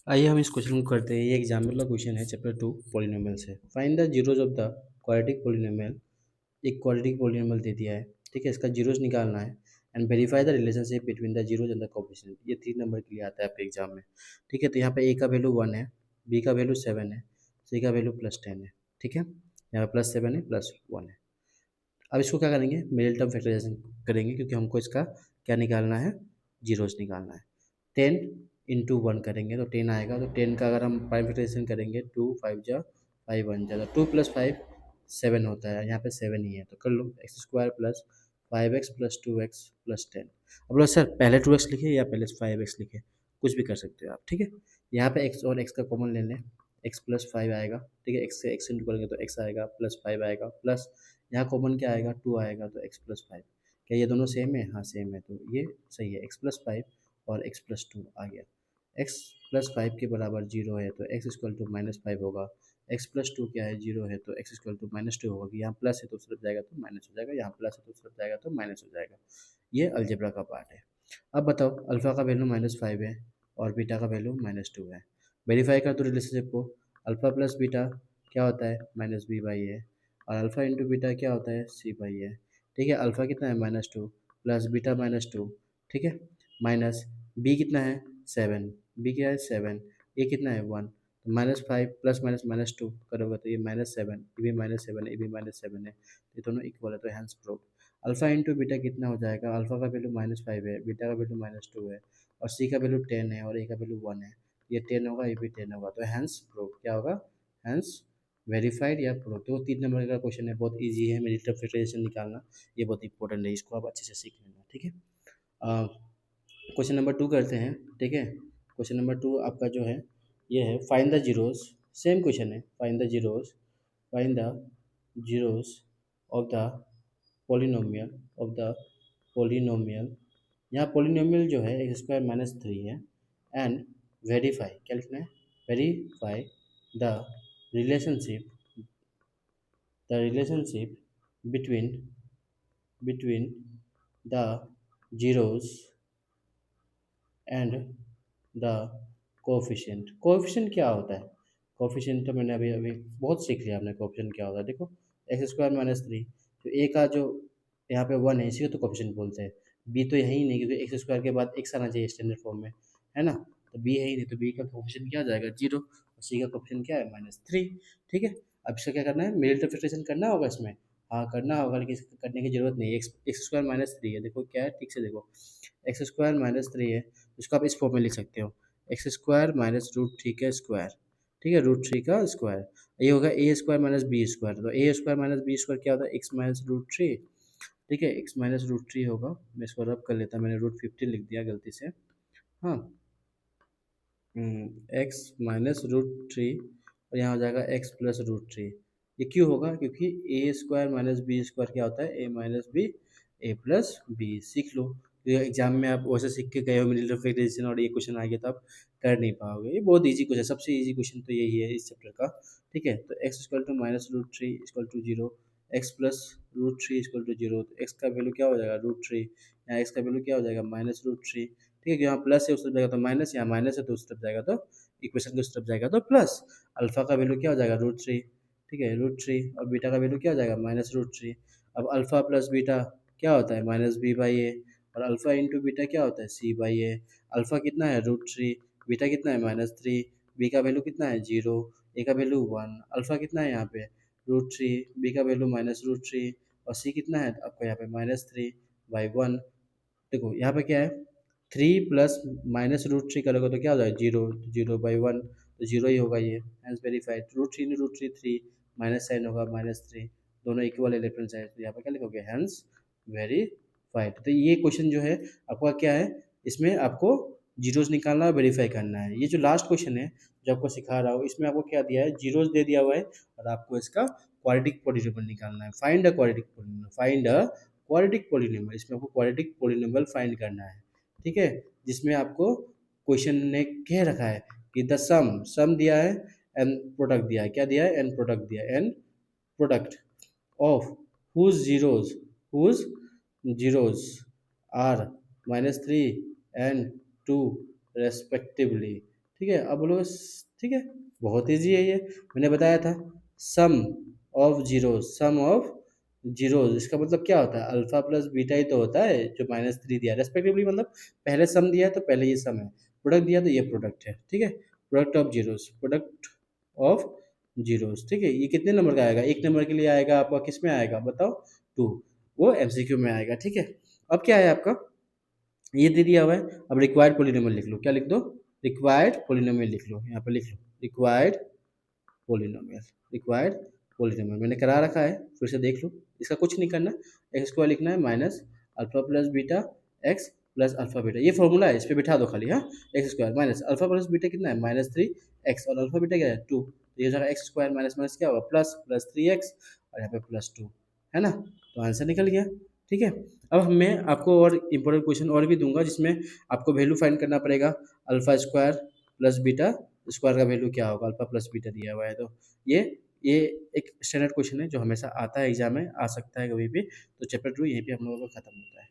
आइए हम इस क्वेश्चन को करते हैं। ये एग्जाम्पल का क्वेश्चन है चैप्टर 2 पॉलिनोमियल से। Find the zeros of the quadratic polynomial. एक क्वाड्रेटिक पॉलिनोमियल दे दिया है, ठीक है, इसका जीरोज निकालना है and verify the relationship between the zeros and the coefficient. ये 3 नंबर के लिए आता है आपके एग्जाम में, ठीक है। तो यहाँ पे ए का वैल्यू 1 है, बी का वैल्यू 7 है, सी का वैल्यू +10 है, ठीक है। यहाँ पे +7 है, +1 है। अब इसको क्या करेंगे, मिडिल टर्म फैक्टराइजेशन करेंगे, क्योंकि हमको इसका क्या निकालना है, जीरोज निकालना है। 10 इंटू 1 करेंगे तो 10 आएगा। तो 10 का अगर हम प्राइम फैक्टराइजेशन करेंगे, 2 5 जा 5 1 जा, तो 2 + 5 7 होता है। यहाँ पे 7 ही है तो कर लो, x² + 5x + 2x + 10। अब बोलो सर पहले 2x लिखे या पहले 5x लिखे, कुछ भी कर सकते हो आप, ठीक है। यहाँ पे x और x का कॉमन ले लें, x + 5 आएगा, ठीक है। x से x इंटू करेंगे तो x आएगा, +5 आएगा, प्लस यहाँ कॉमन क्या आएगा, 2 आएगा, तो x + 5। क्या ये दोनों सेम है? हाँ सेम है, तो ये सही है। x + 5 और x + 2 आ गया। x + 5 के बराबर 0 है तो x = -5 होगा। x + 2 क्या है, 0 है तो x = -2 होगा। यहाँ प्लस है तो उस तरफ जाएगा तो माइनस हो जाएगा, यहाँ प्लस है तो उस तरफ जाएगा तो माइनस हो जाएगा। ये अलजेब्रा का पार्ट है। अब बताओ, अल्फ़ा का वैल्यू -5 है और बीटा का वैल्यू -2 है। वेरीफाई कर दो रिलेशनशिप को। अल्फ़ा प्लस बीटा क्या होता है, -b/a, और अल्फ़ा इंटू बीटा क्या होता है, c/a, ठीक है। अल्फ़ा कितना है, -2, प्लस बीटा -2, ठीक है, माइनस बी कितना है, 7, बी क्या है 7, ए कितना है 1, तो -5 प्लस माइनस -2 करोगे तो ये -7, ये भी -7 है, ये भी -7 है, तो ये दोनों इक्वल है, तो hence proved. Alpha into beta कितना हो जाएगा, अल्फ़ा का वैल्यू -5 है, बीटा का वैल्यू -2 है, और सी का वैल्यू 10 है और ए का वैल्यू 1 है। ये 10 होगा, ये भी 10 होगा, तो हैंस प्रूव क्या होगा, हैंस वेरीफाइड या प्रूव। तो 3 नंबर का क्वेश्चन है, बहुत ईजी है, मेरी इंटरप्रिटेशन निकालना ये बहुत इंपॉर्टेंट है, इसको आप अच्छे से सीख लेना, ठीक है। क्वेश्चन नंबर 2 करते हैं, ठीक है। क्वेश्चन नंबर 2 आपका जो है ये है, find the zeros. Same question है, find the zeros, find the zeros of the polynomial, of the polynomial. यहाँ पोलिनोमियल जो है x² - 3 है, एंड वेरीफाई, क्या लिखना है, verify the relationship, the relationship between between the zeros and the coefficient. Coefficient क्या होता है, कोफिशिएंट तो मैंने अभी अभी बहुत सीख लिया आपने, कोफिशिएंट क्या होता है। देखो x² - 3, तो ए का जो यहाँ पे 1 है, इसी को तो कोफिशिएंट बोलते हैं। बी तो है ही नहीं, क्योंकि x² के बाद x आना चाहिए स्टैंडर्ड फॉर्म में, है ना। तो बी है ही नहीं, तो बी का कोफिशिएंट क्या आ जाएगा, 0, और सी का कोफिशिएंट क्या है, -3, ठीक है। अब इसका क्या करना है, मिडिल इंटरप्रिटेशन करना होगा इसमें। हाँ करना होगा, लेकिन इसको करने की जरूरत नहीं है। x² - 3 है, देखो क्या है, ठीक से देखो, x² - 3 है, इसको आप इस फॉर्म में लिख सकते हो, x² - √3 का स्क्वायर, ठीक है, √3 का स्क्वायर। ये होगा a² - b², तो a² - b² क्या होता है, x -√3, ठीक है, x -√3 होगा। मैं इसको रब कर लेता, मैंने √15 लिख दिया गलती से, हाँ। x -√3, और यहाँ हो जाएगा x +√3। ये क्यों होगा, क्योंकि a² - b² क्या होता है, a - b, a + b, सीख लो। ये एग्जाम में आप वैसे सीख के गए हो मिडिल फैक्टराइजेशन, और ये क्वेश्चन आ गया तो आप कर नहीं पाओगे। ये बहुत इजी क्वेश्चन, सबसे इजी क्वेश्चन तो यही है इस चैप्टर का, ठीक है। तो x = -√3 = 0, x +√3 = 0, तो x का वैल्यू क्या हो जाएगा, √3, यहाँ x का वैल्यू क्या हो जाएगा, -√3, ठीक है। यहाँ प्लस है उस तरफ जाएगा तो माइनस, यहाँ माइनस है तो उस तरफ जाएगा तो इक्वेशन की उस तरफ जाएगा तो प्लस। अल्फा का वैल्यू क्या हो जाएगा, √3, ठीक है, √3, और बीटा का वैल्यू क्या हो जाएगा, -√3। अब अल्फा प्लस बीटा क्या होता है, -b/a, और अल्फा इंटू बीटा क्या होता है, c/a। अल्फा कितना है, √3, बीटा कितना है, -3, बी का वैल्यू कितना है, 0, ए का वैल्यू 1, अल्फा कितना है यहाँ पे, √3, बी का वैल्यू -√3, और सी कितना है आपका यहाँ पे, -3/1। देखो यहाँ पे क्या है, 3 प्लस -√3 करोगे तो क्या हो जाएगा, 0, 0/1, तो 0 ही होगा ये, hence verified. √3 into √3 3, minus sine होगा, -3, दोनों इक्वल है लेफ्ट हैंड साइड, तो यहाँ पे क्या लिखोगे, हैंस वेरीफाइड। तो ये क्वेश्चन जो है आपका क्या है, इसमें आपको जीरोस निकालना और वेरीफाई करना है। ये जो लास्ट क्वेश्चन है जो आपको सिखा रहा हूँ, इसमें आपको क्या दिया है, जीरोस दे दिया हुआ है, और आपको इसका क्वाड्रेटिक पॉलिनोमियल निकालना है। Find a quadratic polynomial, find a quadratic polynomial, इसमें आपको क्वाड्रेटिक पॉलिनोमियल फाइंड करना है, ठीक है। जिसमें आपको क्वेश्चन ने कह रखा है कि द सम, सम दिया है, एंड प्रोडक्ट दिया है, क्या दिया है, एंड प्रोडक्ट दिया है, and product of whose zeros are -3 and 2 respectively, ठीक है, अब बोलोगे ठीक है, बहुत ईजी है ये, मैंने बताया था। Sum of zeros, sum of zeros इसका मतलब क्या होता है, अल्फा प्लस बीटा ही तो होता है, जो -3 दिया रेस्पेक्टिवली, मतलब पहले सम दिया है तो पहले ये सम है, प्रोडक्ट दिया तो ये प्रोडक्ट है, ठीक है। Product of zeros, product of zeros, ठीक है। ये कितने नंबर का आएगा, एक नंबर के लिए आएगा आपका, किस में आएगा बताओ, 2, वो एमसीक्यू में आएगा, ठीक है। अब क्या है आपका, ये दे दिया हुआ है, अब रिक्वायर्ड पोलिनोमियल लिख लो, क्या लिख दो, रिक्वायर्ड पोलिनोमियल लिख लो, यहाँ पर लिख लो रिक्वायर्ड पोलिनोमियल, रिक्वायर्ड पोलिनोमियल मैंने करा रखा है, फिर से देख लो, इसका कुछ नहीं करना, एक्स स्क्वायर लिखना है minus alpha plus beta x plus alpha beta, ये फॉर्मूला है, इस पर बिठा दो खाली, हाँ। X square minus alpha plus beta कितना है, -3 एक्स, और अल्फा बीटा क्या है 2, तो ये हो जाएगा एक्स स्क्वायर माइनस माइनस क्या होगा प्लस, +3 एक्स, और यहाँ पे +2, है ना, तो आंसर निकल गया, ठीक है। अब मैं आपको और इम्पोर्टेंट क्वेश्चन और भी दूंगा, जिसमें आपको वैल्यू फाइंड करना पड़ेगा, alpha square plus beta square का वैल्यू क्या होगा, अल्फा प्लस बीटा दिया हुआ है, तो ये ये एक स्टैंडर्ड क्वेश्चन है जो हमेशा आता है एग्जाम में, आ सकता है कभी भी, तो चैप्टर 2 यहीं पे हम लोगों का खत्म होता है।